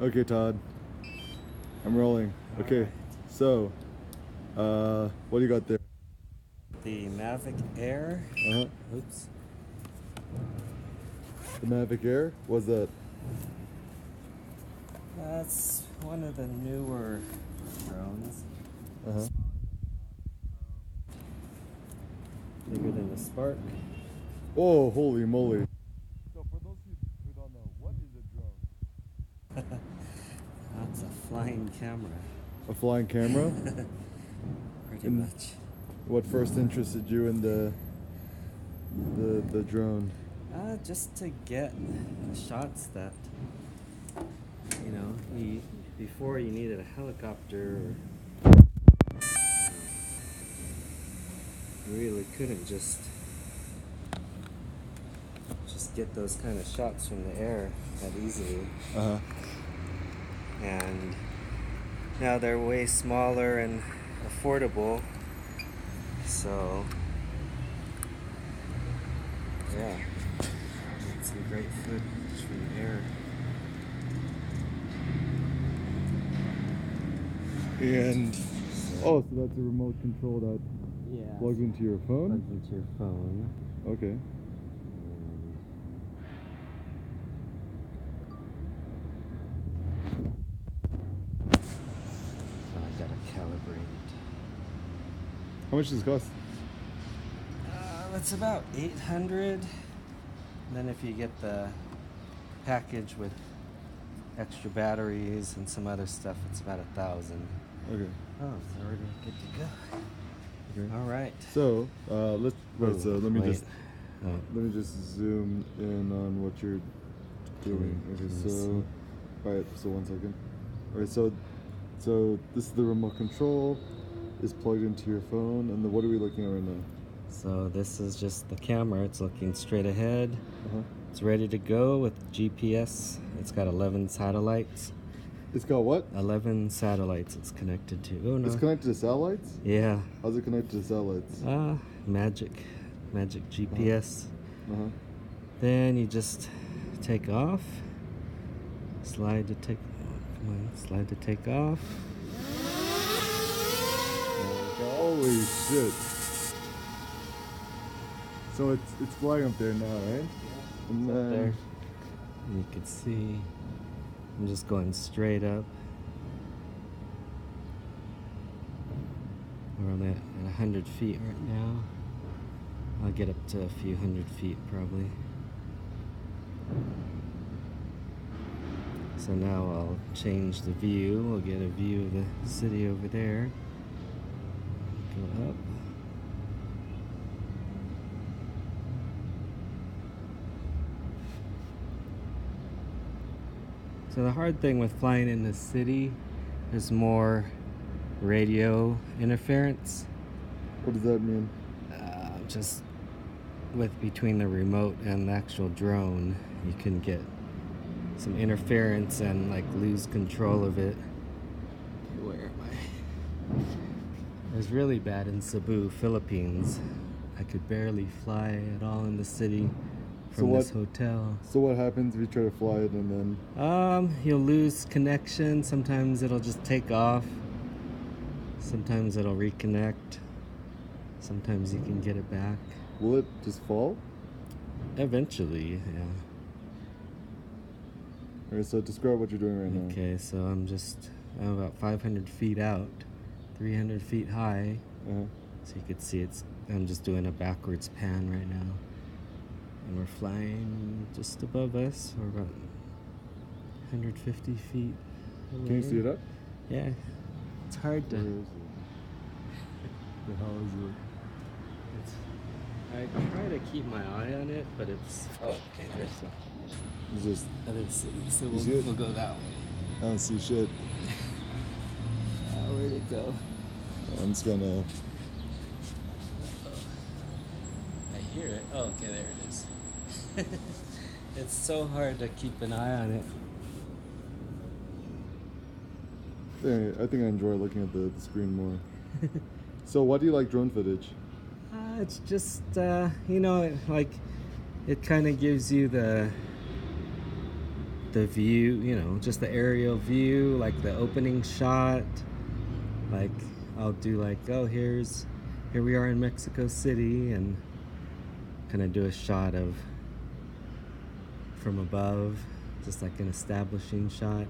Okay, Todd. I'm rolling. All Okay, right. so, what do you got there? The Mavic Air. Uh-huh. Oops. The Mavic Air? What's that? That's one of the newer drones. Uh-huh. Bigger than the Spark. Oh, holy moly. So for those who don't know, what is a drone? That's a flying camera. A flying camera? Pretty much. What first interested you in the drone? Just to get the shots that, before you needed a helicopter, or you really couldn't just get those kind of shots from the air that easily. Uh-huh. And now they're way smaller and affordable, so yeah, it's some great footage from the air. And, oh, so that's a remote control that plugs into your phone? Plugs into your phone. Okay. I gotta calibrate it. How much does it cost? It's about 800. Then if you get the package with extra batteries and some other stuff, it's about 1,000. Okay. Oh, it's already good to go. Okay. All right. So, let me just zoom in on what you're doing. Okay, so, alright, so 1 second. Alright, so this is the remote control, is plugged into your phone, and then what are we looking at right now? So this is just the camera. It's looking straight ahead. Uh-huh. It's ready to go with GPS. It's got 11 satellites. It's got what? 11 satellites it's connected to. Oh, no. It's connected to satellites? Yeah. How's it connected to satellites? Magic GPS. Uh-huh. Then you just take off. Slide to take off. Holy shit. So it's flying up there now, right? Yeah, and it's then up there. And you can see I'm just going straight up. We're on at 100 feet right now. I'll get up to a few hundred feet probably. So now I'll change the view. We'll get a view of the city over there. Go up. So the hard thing with flying in the city is more radio interference. what does that mean? Just between the remote and the actual drone, you can get some interference and like lose control of it. Where am I? It was really bad in Cebu, Philippines. I could barely fly at all in the city from this hotel. So what happens if you try to fly it and then? You'll lose connection. Sometimes it'll just take off. Sometimes it'll reconnect. Sometimes you can get it back. Will it just fall? Eventually, yeah. Alright, so describe what you're doing right now. Okay, so I'm about 500 feet out, 300 feet high. Uh-huh. So you can see I'm just doing a backwards pan right now. And we're flying just above us. We're about 150 feet away. Can you see it up? Yeah. It's hard to... Where is it? The hell is it? I try to keep my eye on it, but it's... Oh, okay, there's some It's just, other city, so You see it? we'll go that way. I don't see shit. Where'd it go? I'm just gonna... I hear it. Oh, okay, there it is. It's so hard to keep an eye on it. I think I enjoy looking at the screen more. So why do you like drone footage? It's just, it kind of gives you the view, just the aerial view, like the opening shot. Like I'll do like, oh, here we are in Mexico City, and kind of do a shot of from above, just like an establishing shot.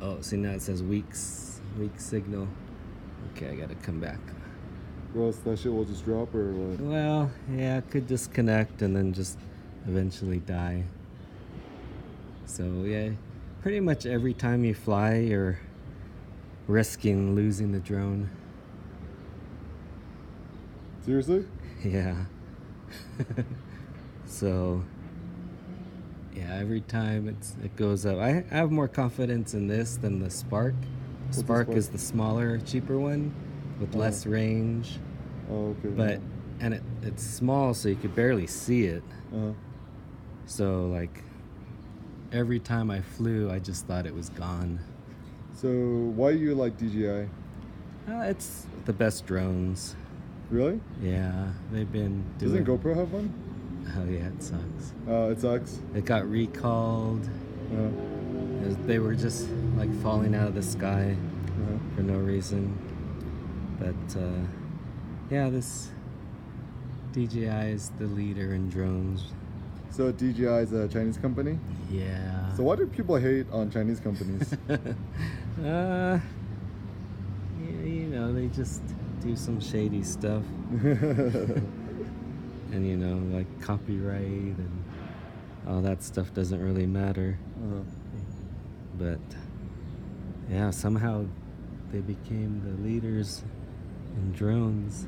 Oh, see, now it says weak signal. Okay, I gotta come back. Well, that shit will just drop, or what? Well, yeah, it could disconnect and then just eventually die. So yeah, pretty much every time you fly, you're risking losing the drone. Seriously? Yeah. So yeah, every time it goes up. I have more confidence in this than the Spark. Spark is the smaller, cheaper one with less range. Oh, okay. But and it's small, so you could barely see it. So like every time I flew, I just thought it was gone. So why do you like DJI? It's the best drones. Really? Yeah, they've been doing. Doesn't GoPro have one? Oh yeah, it sucks. It sucks. It got recalled. They were just like falling out of the sky for no reason. But yeah, this DJI is the leader in drones. So DJI is a Chinese company? Yeah. So why do people hate on Chinese companies? Yeah, they just do some shady stuff. And like copyright and all that stuff doesn't really matter. But yeah, somehow they became the leaders in drones.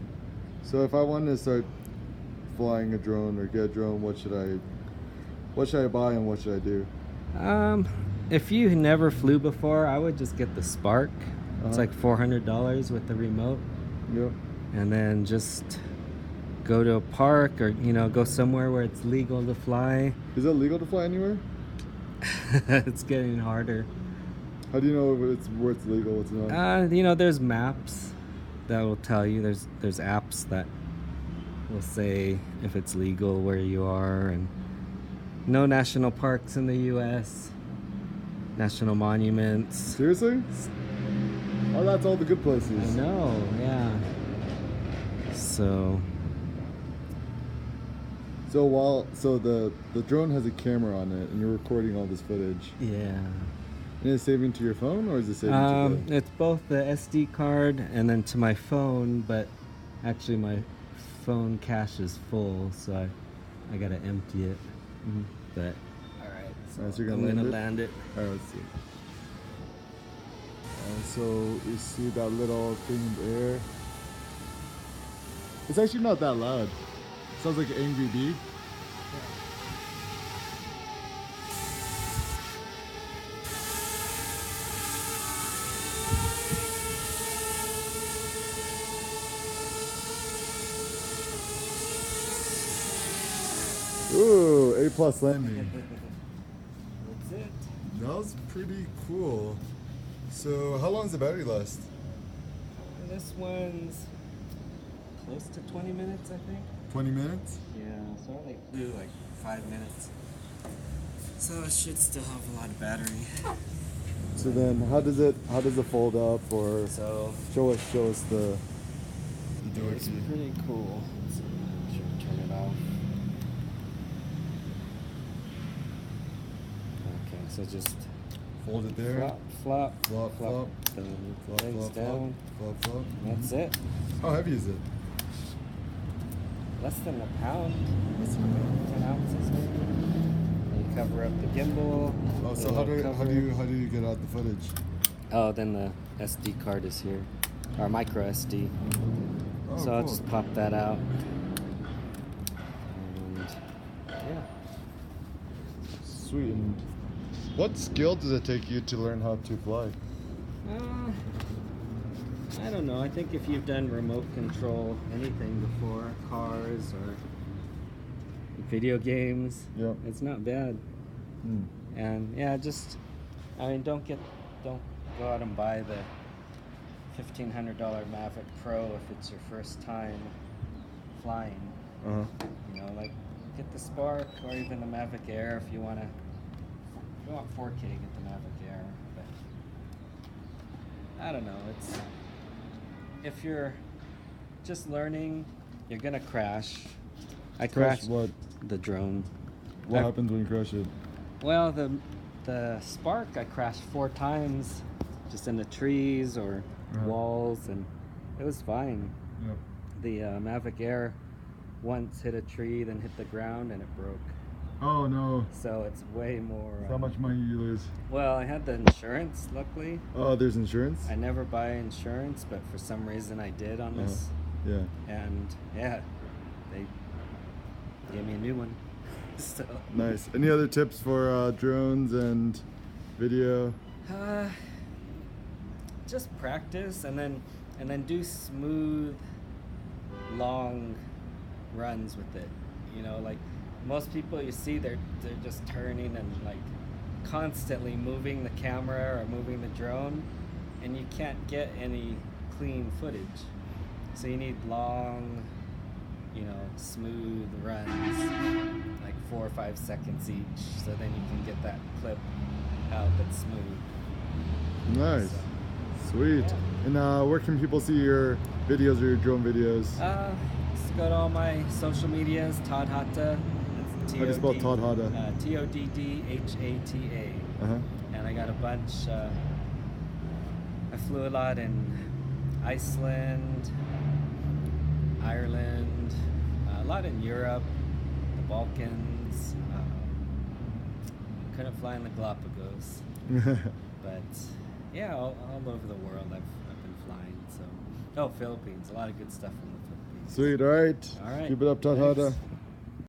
So if I wanted to start flying a drone or get a drone, what should I buy and what should I do? If you never flew before, I would just get the Spark. It's like $400 with the remote. Yep. And then just go to a park or go somewhere where it's legal to fly. Is it legal to fly anywhere? It's getting harder. How do you know where it's legal, what's not? There's maps that will tell you. There's apps that will say if it's legal where you are, and no national parks in the U.S. National monuments. Seriously? Oh, that's all the good places. I know, yeah. So the drone has a camera on it, and you're recording all this footage. Yeah. And it's saving to your phone, or is it saving to It's both the SD card and then to my phone, but actually my phone cache is full, so I gotta empty it. But all right, so you're I'm gonna land it. All right, let's see. So you see that little thing in the air? It's actually not that loud. Sounds like an angry bee. Ooh, A+ landing. That's it. That was pretty cool. So how long does the battery last? This one's close to 20 minutes, I think. 20 minutes? Yeah, so I only flew like 5 minutes. So it should still have a lot of battery. So then how does it fold up, or So show us the it's pretty cool. So should turn it off. Okay, so just fold it there. Flop, Flop. the legs down. Flop. That's it. How heavy is it? Less than a pound. Less than a pound. 10 ounces maybe. And you cover up the gimbal. Oh, so how do you get out the footage? Oh, then the SD card is here, or micro SD. Oh, so cool. I'll just pop that out. And yeah. Sweet. And what skill does it take you to learn how to fly? I don't know. I think if you've done remote control anything before, cars or video games, it's not bad. And yeah, don't go out and buy the $1,500 Mavic Pro if it's your first time flying. Like get the Spark or even the Mavic Air if you want to If you want 4K, get the Mavic Air. But I don't know. It's if you're just learning, you're gonna crash. I crashed what? the drone. What happens when you crash it? Well, the Spark, I crashed 4 times, just in the trees or walls, and it was fine. Yep. The Mavic Air once hit a tree, then hit the ground, and it broke. Oh no. So it's way more. How much money you lose? Well, I had the insurance, luckily. Oh, there's insurance? I never buy insurance, but for some reason I did on this. Yeah. And yeah, they gave me a new one. So. Nice. Any other tips for drones and video? Just practice, and then do smooth, long runs with it. You know, like most people you see, they're just turning and like constantly moving the camera or moving the drone, and you can't get any clean footage. So you need long, you know, smooth runs, like 4 or 5 seconds each, so then you can get that clip out that's smooth. Nice. So, sweet. yeah. And where can people see your videos or your drone videos? Just go to all my social medias, Todd Hata. How do you spell Todd Hata? Toddhata. Uh-huh. And I got a bunch. I flew a lot in Iceland, Ireland, a lot in Europe, the Balkans. Couldn't fly in the Galapagos, but yeah, all over the world I've been flying. So, Philippines, a lot of good stuff from the Philippines. Sweet. All right. All right. Keep it up, Todd Hata.